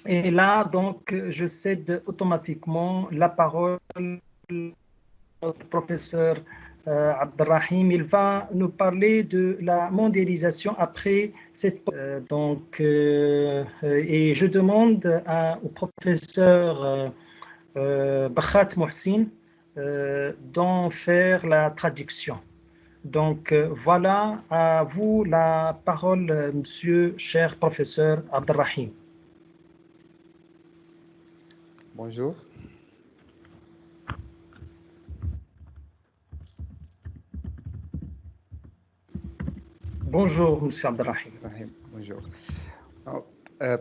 Et là, donc, je cède automatiquement la parole au professeur Abdelrahim. Il va nous parler de la mondialisation après cette... et je demande au professeur Bakhat Mohsin d'en faire la traduction. Donc, voilà, à vous la parole, monsieur, cher professeur Abdelrahim. Bonjour. Bonjour, monsieur Abdelrahim. Bonjour.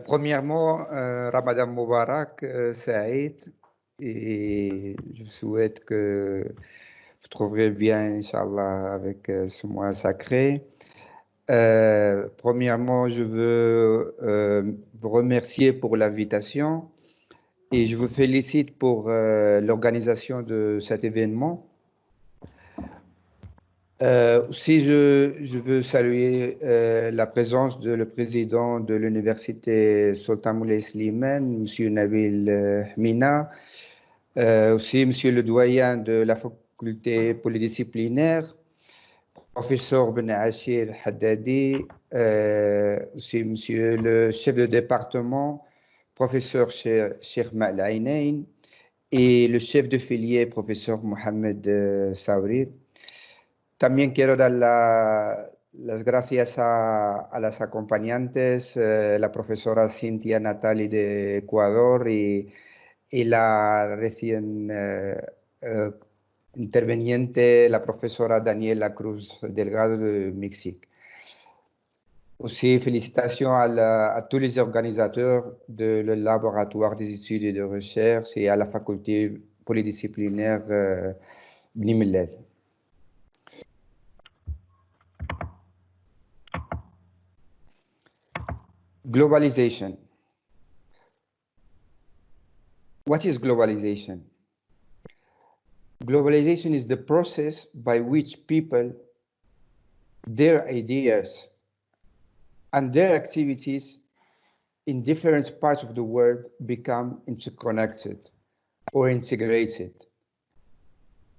Premièrement, Ramadan Moubarak, Saïd, et je souhaite que vous trouverez bien, Inch'Allah, avec ce mois sacré. Premièrement, je veux vous remercier pour l'invitation et je vous félicite pour l'organisation de cet événement. Aussi, je veux saluer la présence de le président de l'université Sultan Moulay Slimane, M. Nabil Mina, aussi M. le doyen de la faculté polydisciplinaire, professeur Ben Achir Haddadi, aussi M. le chef de département, professeur Cheikh Ma'al-Ainain, et le chef de filière, professeur Mohamed Saouri. También quiero dar las gracias a las acompañantes, la profesora Cintia Natali de Ecuador y la recién interveniente, la profesora Daniela Cruz Delgado de México. Aussi, félicitations à tous les organisateurs du laboratoire des études et de recherche et à la faculté polydisciplinaire Bni Mellal. Globalization. What is globalization? Globalization is the process by which people, their ideas, and their activities in different parts of the world become interconnected or integrated.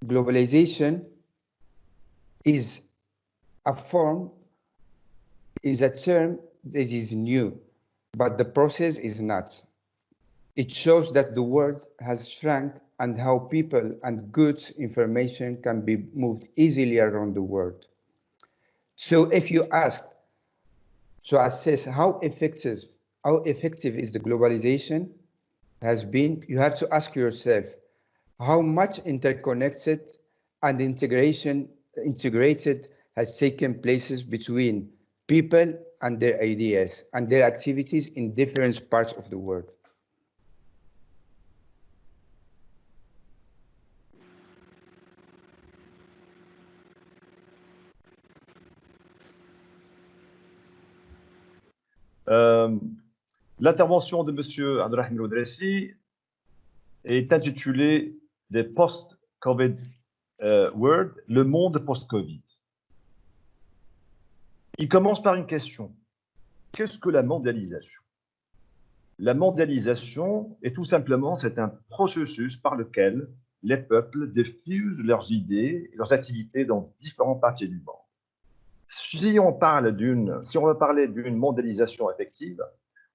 Globalization is a term that is new, but the process is not. It shows that the world has shrunk and how people and goods information can be moved easily around the world. So if you ask to assess how effective is the globalization has been, you have to ask yourself how much interconnected and integrated has taken places between people and their ideas and their activities in different parts of the world. L'intervention de M. Abdelrahim Loudressi est intitulée des post-Covid world, le monde post-Covid. Il commence par une question. Qu'est-ce que la mondialisation? La mondialisation est tout simplement, c'est un processus par lequel les peuples diffusent leurs idées et leurs activités dans différentes parties du monde. Si on veut parler d'une mondialisation effective,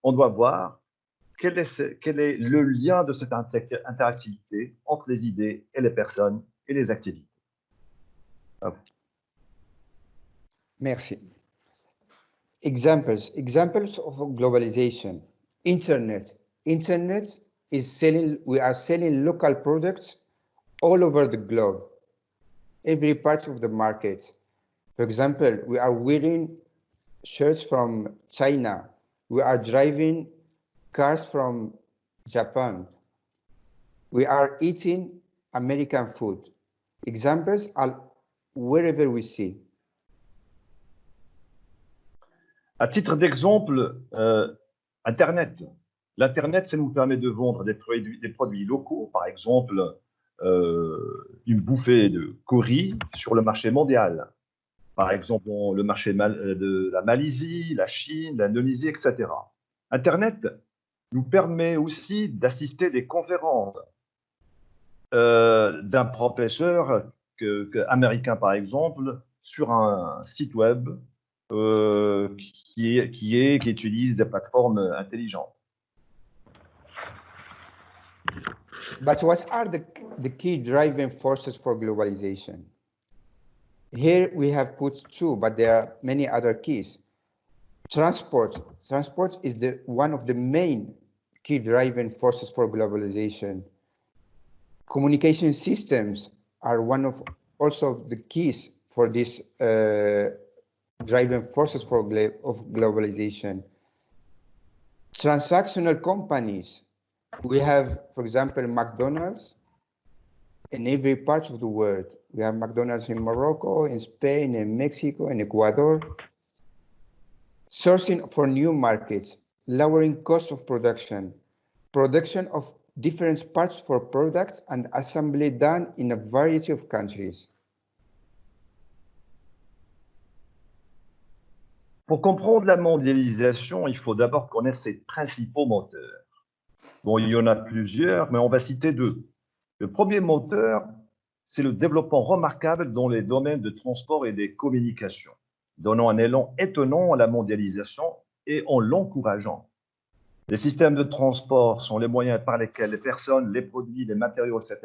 on doit voir quel est le lien de cette interactivité entre les idées et les personnes et les activités. Merci. Examples of globalization. Internet is selling, we are selling local products all over the globe, every part of the market. For example, we are wearing shirts from China. We are driving cars from Japan. We are eating American food. Examples are wherever we see. À titre d'exemple, Internet. L'Internet, ça nous permet de vendre des produits locaux, par exemple une bouffée de curry sur le marché mondial. Par exemple, le marché de la Malaisie, la Chine, l'Indonésie, etc. Internet nous permet aussi d'assister des conférences d'un professeur américain, par exemple, sur un site web qui utilise des plateformes intelligentes. But what are the key driving forces for globalization? Here we have put two, but there are many other keys. Transport is one of the main key driving forces for globalization. Communication systems are one of also the keys for these driving forces of globalization. Transactional companies. We have, for example, McDonald's in every part of the world. We have McDonald's in Morocco, in Spain, in Mexico, in Ecuador. Sourcing for new markets, lowering cost of production of different parts for products and assembly done in a variety of countries. Pour comprendre la mondialisation, il faut d'abord connaître ses principaux moteurs. Bon, il y en a plusieurs, mais on va citer deux. Le premier moteur, c'est le développement remarquable dans les domaines de transport et des communications, donnant un élan étonnant à la mondialisation et en l'encourageant. Les systèmes de transport sont les moyens par lesquels les personnes, les produits, les matériaux, etc.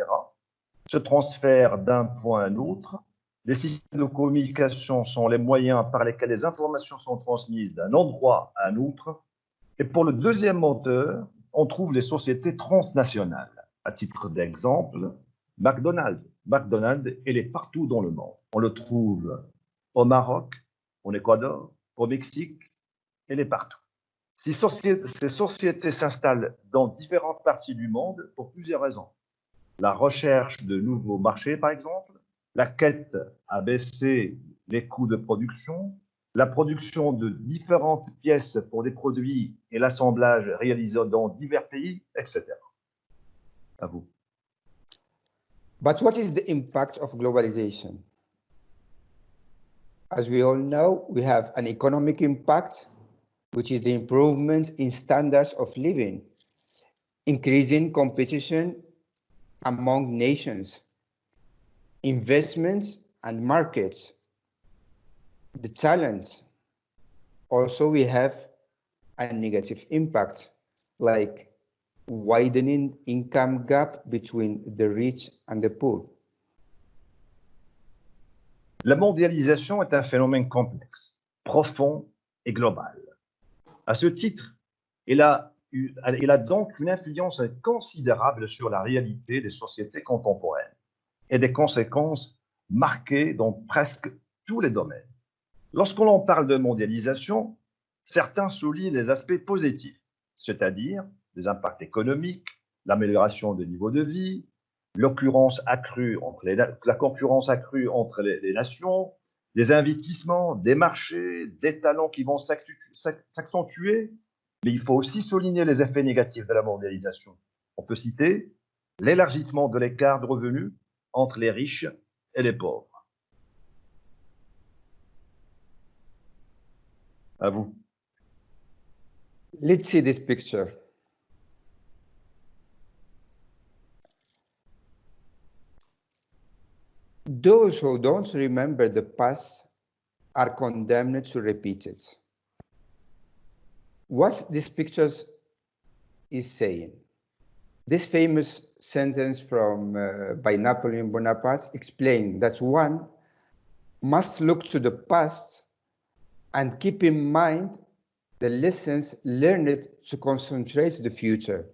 se transfèrent d'un point à un autre. Les systèmes de communication sont les moyens par lesquels les informations sont transmises d'un endroit à un autre. Et pour le deuxième moteur, on trouve les sociétés transnationales. À titre d'exemple, McDonald's. McDonald's, elle est partout dans le monde. On le trouve au Maroc, en Équateur, au Mexique, elle est partout. Ces sociétés s'installent dans différentes parties du monde pour plusieurs raisons. La recherche de nouveaux marchés, par exemple, la quête à baisser les coûts de production, la production de différentes pièces pour des produits et l'assemblage réalisé dans divers pays, etc. À vous. But what is the impact of globalization? As we all know, we have an economic impact, which is the improvement in standards of living, increasing competition among nations, investments and markets, the talent. Also, we have a negative impact, like widening income gap between the rich and the poor. La mondialisation est un phénomène complexe, profond et global. À ce titre, elle a donc une influence considérable sur la réalité des sociétés contemporaines et des conséquences marquées dans presque tous les domaines. Lorsqu'on parle de mondialisation, certains soulignent les aspects positifs, c'est-à-dire des impacts économiques, l'amélioration du niveau de vie, la concurrence accrue entre les nations, des investissements, des marchés, des talents qui vont s'accentuer, mais il faut aussi souligner les effets négatifs de la mondialisation. On peut citer l'élargissement de l'écart de revenus entre les riches et les pauvres. À vous. Let's see this picture. Those who don't remember the past are condemned to repeat it. What this picture is saying? This famous sentence by Napoleon Bonaparte explained that one must look to the past and keep in mind the lessons learned to concentrate the future.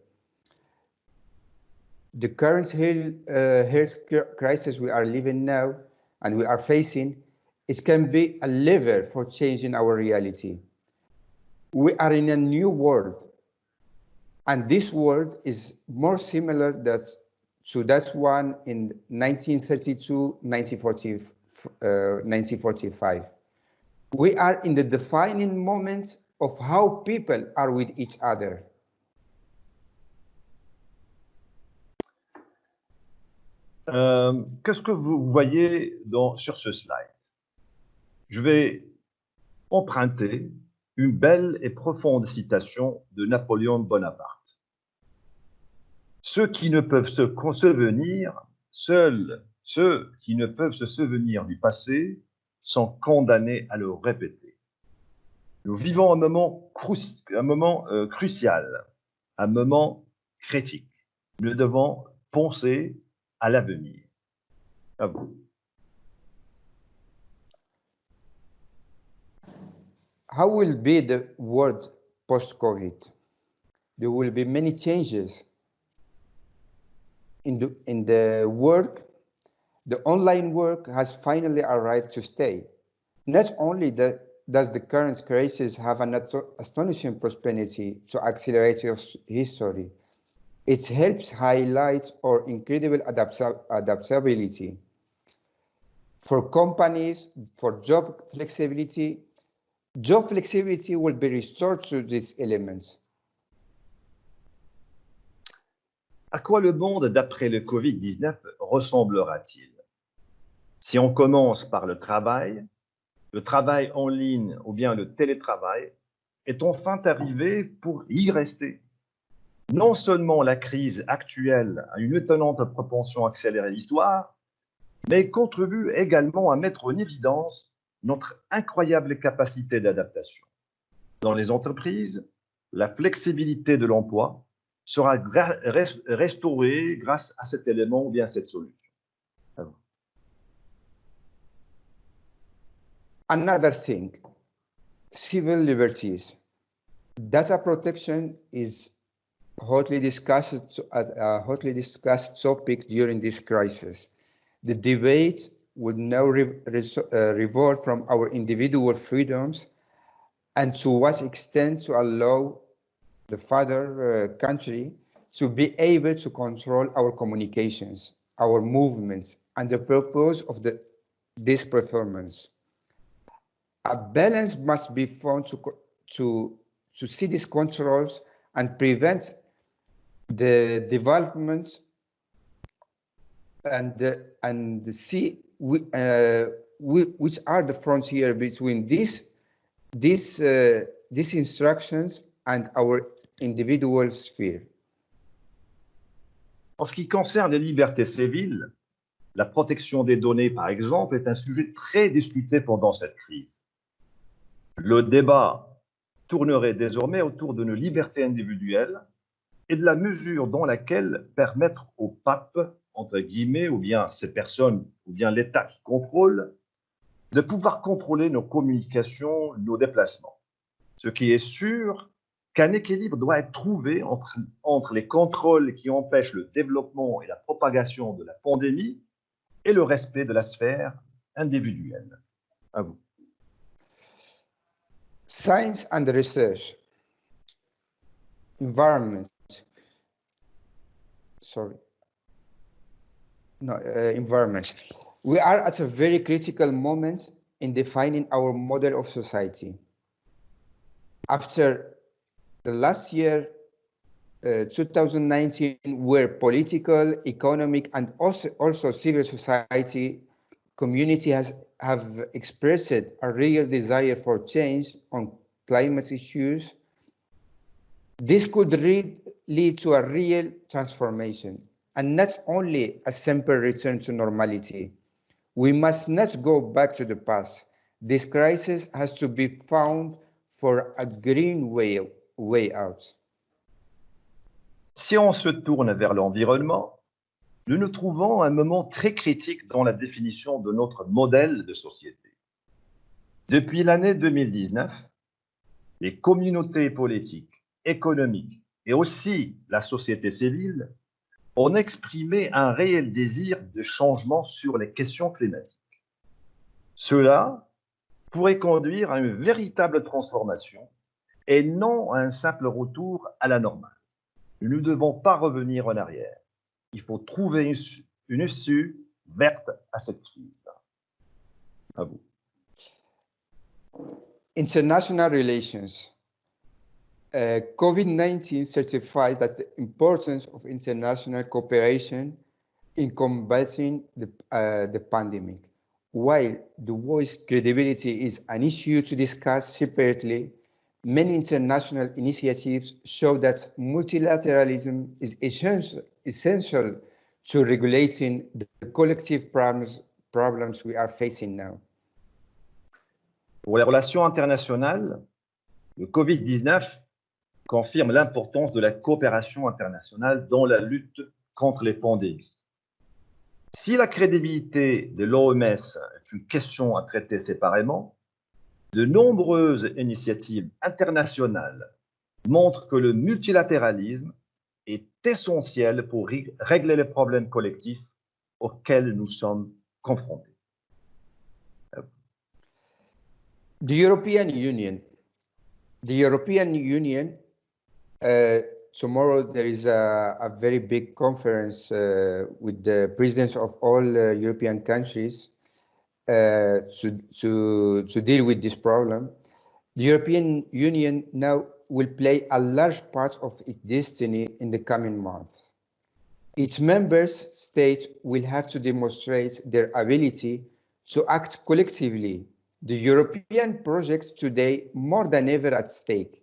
The current health crisis we are living now and we are facing, it can be a lever for changing our reality. We are in a new world, and this world is more similar to that one in 1932, 1945. We are in the defining moment of how people are with each other. Qu'est-ce que vous voyez sur ce slide? Je vais emprunter une belle et profonde citation de Napoléon Bonaparte. Ceux qui ne peuvent se souvenir, seuls ceux qui ne peuvent se souvenir du passé sont condamnés à le répéter. Nous vivons un moment crucial, un moment critique. Nous devons penser à l'avenir. À vous. How will be the world post-COVID? There will be many changes in the work. The online work has finally arrived to stay. Not only does the current crisis have an astonishing prosperity to accelerate history, it helps highlight our incredible adaptability. For companies, for job flexibility will be restored to these elements. À quoi le monde d'après le Covid-19 ressemblera-t-il? Si on commence par le travail en ligne ou bien le télétravail est enfin arrivé pour y rester. Non seulement la crise actuelle a une étonnante propension à accélérer l'histoire, mais contribue également à mettre en évidence notre incroyable capacité d'adaptation. Dans les entreprises, la flexibilité de l'emploi sera restaurée grâce à cet élément ou bien à cette solution. Another thing, civil liberties. Data protection is hotly discussed topic during this crisis. The debate would now revolve from our individual freedoms and to what extent to allow the father country to be able to control our communications, our movements, and the purpose of this performance. A balance must be found to see these controls and prevent the developments and see which are the frontier between these instructions and our individual sphere. En ce qui concerne les libertés civiles, la protection des données, par exemple, est un sujet très discuté pendant cette crise. Le débat tournerait désormais autour de nos libertés individuelles et de la mesure dans laquelle permettre au pape, entre guillemets, ou bien ces personnes, ou bien l'État qui contrôle, de pouvoir contrôler nos communications, nos déplacements. Ce qui est sûr, qu'un équilibre doit être trouvé entre les contrôles qui empêchent le développement et la propagation de la pandémie et le respect de la sphère individuelle. À vous. Science and research, environment. We are at a very critical moment in defining our model of society. After the last year, 2019, where political, economic, and also civil society community have expressed a real desire for change on climate issues, this could lead to a real transformation, and not only a simple return to normality. We must not go back to the past. This crisis has to be found for a green way out. Si on se tourne vers l'environnement, nous nous trouvons à un moment très critique dans la définition de notre modèle de société. Depuis l'année 2019, les communautés politiques, économiques et aussi la société civile ont exprimé un réel désir de changement sur les questions climatiques. Cela pourrait conduire à une véritable transformation et non à un simple retour à la normale. Nous ne devons pas revenir en arrière. Il faut trouver une issue verte à cette crise. À vous. International relations. COVID-19 certifies that the importance of international cooperation in combating the pandemic. While the voice credibility is an issue to discuss separately, many international initiatives show that multilateralism is essential to regulating the collective problems we are facing now. Pour les relations internationales, le Covid-19 confirme l'importance de la coopération internationale dans la lutte contre les pandémies. Si la crédibilité de l'OMS est une question à traiter séparément, de nombreuses initiatives internationales montrent que le multilatéralisme est essentiel pour régler les problèmes collectifs auxquels nous sommes confrontés. The European Union, tomorrow there is a very big conference with the presidents of all European countries to deal with this problem. The European Union now will play a large part of its destiny in the coming months. Its member states will have to demonstrate their ability to act collectively. The European project today more than ever at stake.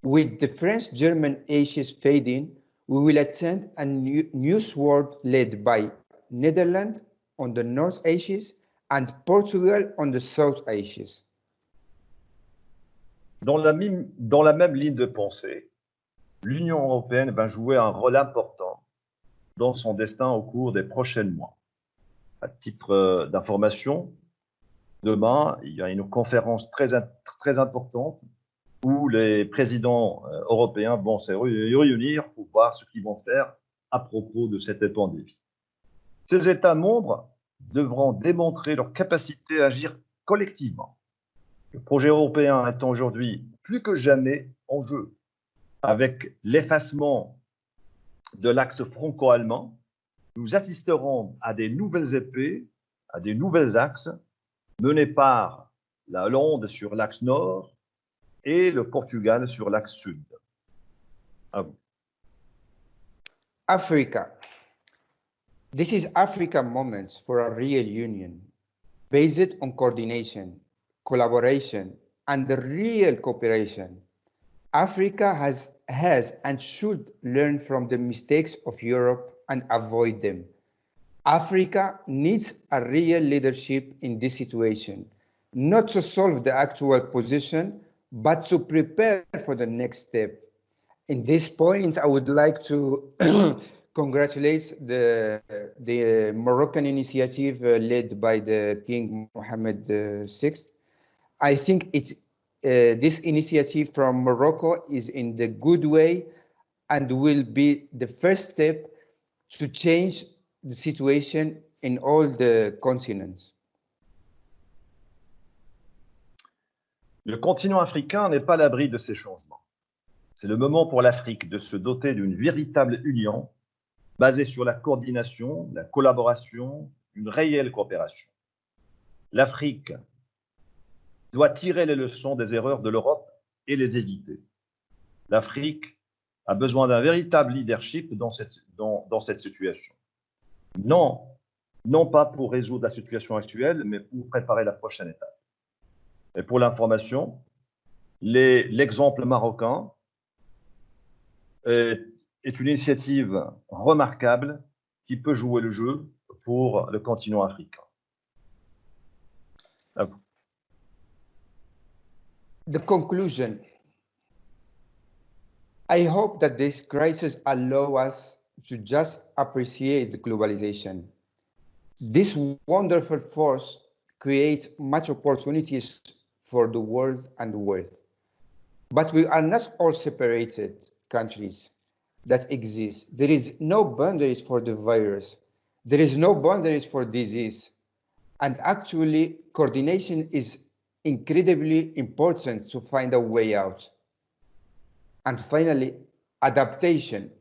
With the French-German Aces fading, we will attend a new sword led by Netherlands on the North Aces and Portugal on the South Aces. Dans la même ligne de pensée, l'Union européenne va jouer un rôle important dans son destin au cours des prochains mois. À titre d'information, demain, il y a une conférence très importante où les présidents européens vont se réunir pour voir ce qu'ils vont faire à propos de cette pandémie. Ces États membres devront démontrer leur capacité à agir collectivement. Le projet européen est aujourd'hui plus que jamais en jeu, avec l'effacement de l'axe franco-allemand. Nous assisterons à des nouvelles épées, à des nouvelles axes, menés par la Hollande sur l'axe nord et le Portugal sur l'axe sud. À vous. Africa. This is Africa's moment for a real union, based on coordination, collaboration, and the real cooperation. Africa has and should learn from the mistakes of Europe and avoid them. Africa needs a real leadership in this situation, not to solve the actual position, but to prepare for the next step. In this point, I would like to congratulate the Moroccan initiative led by the King Mohammed VI. I think this initiative from Morocco is in the good way and will be the first step to change the situation in all the continents. Le continent africain n'est pas à l'abri de ces changements. C'est le moment pour l'Afrique de se doter d'une véritable union basée sur la coordination, la collaboration, une réelle coopération. L'Afrique doit tirer les leçons des erreurs de l'Europe et les éviter. L'Afrique a besoin d'un véritable leadership dans cette situation. Non pas pour résoudre la situation actuelle, mais pour préparer la prochaine étape. Et pour l'information, l'exemple marocain est une initiative remarquable qui peut jouer le jeu pour le continent africain. À vous. The conclusion. I hope that this crisis allows us to just appreciate the globalization. This wonderful force creates much opportunities for the world and the world. But we are not all separated countries that exist. There is no boundaries for the virus. There is no boundaries for disease. And actually, coordination is incredibly important to find a way out. And finally, adaptation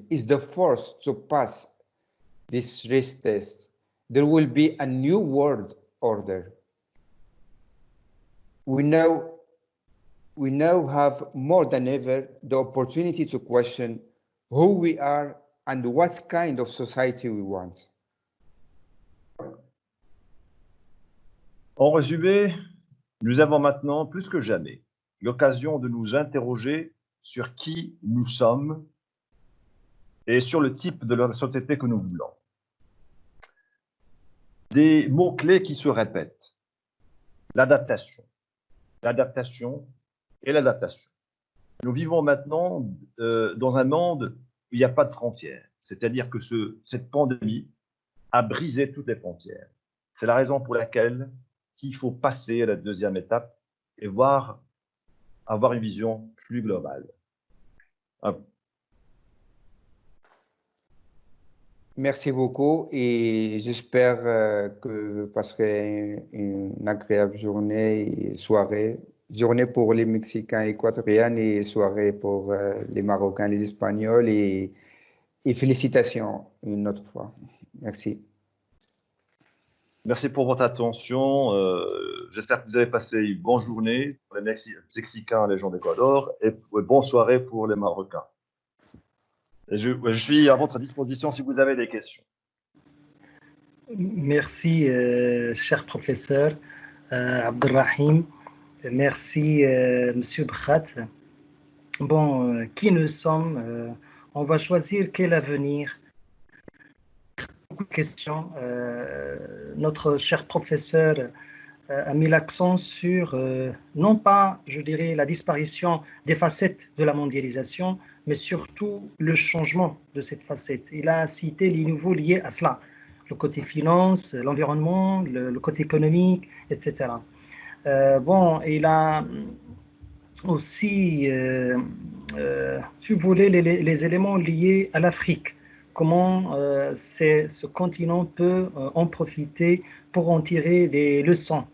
is the force to pass this risk test. There will be a new world order. We now have more than ever the opportunity to question who we are and what kind of society we want. En résumé, nous avons maintenant plus que jamais l'occasion de nous interroger sur qui nous sommes et sur le type de la société que nous voulons. Des mots-clés qui se répètent. L'adaptation. L'adaptation et l'adaptation. Nous vivons maintenant dans un monde où il n'y a pas de frontières. C'est-à-dire que cette pandémie a brisé toutes les frontières. C'est la raison pour laquelle il faut passer à la deuxième étape et avoir une vision plus globale. Merci beaucoup et j'espère que vous passerez une agréable journée et soirée. Journée pour les Mexicains équatoriens et soirée pour les Marocains, les Espagnols et félicitations une autre fois. Merci. Merci pour votre attention. J'espère que vous avez passé une bonne journée pour les Mexicains, les gens d'Équateur, et bonne soirée pour les Marocains. Et je suis à votre disposition si vous avez des questions. Merci, cher professeur Abdelrahim. Merci, Monsieur Bkhat. Bon, qui nous sommes on va choisir quel avenir. Beaucoup de questions. Notre cher professeur a mis l'accent sur, non pas, je dirais, la disparition des facettes de la mondialisation, mais surtout le changement de cette facette. Il a cité les niveaux liés à cela, le côté finance, l'environnement, le côté économique, etc. Bon, il a aussi survolé les éléments liés à l'Afrique. Comment ce continent peut en profiter pour en tirer des leçons,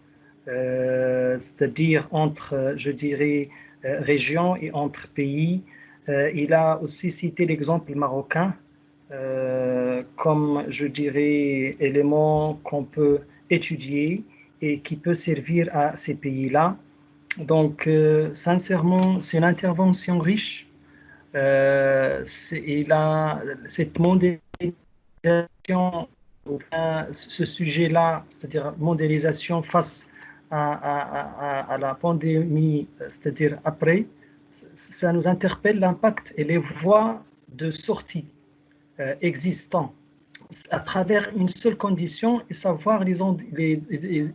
c'est-à-dire entre, je dirais, régions et entre pays. Il a aussi cité l'exemple marocain comme, je dirais, élément qu'on peut étudier et qui peut servir à ces pays-là. Donc, sincèrement, c'est une intervention riche. Il a cette mondialisation, ce sujet-là, c'est-à-dire mondialisation face à la pandémie, c'est-à-dire après, ça nous interpelle l'impact et les voies de sortie existants à travers une seule condition et savoir les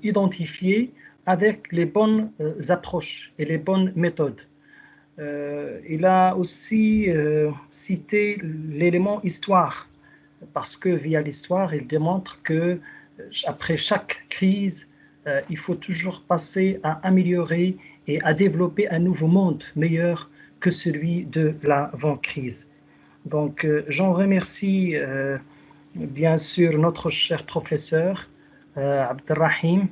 identifier avec les bonnes approches et les bonnes méthodes. Il a aussi cité l'élément histoire, parce que via l'histoire, il démontre que après chaque crise, il faut toujours passer à améliorer et à développer un nouveau monde meilleur que celui de l'avant-crise. Donc, j'en remercie bien sûr notre cher professeur Abdelrahim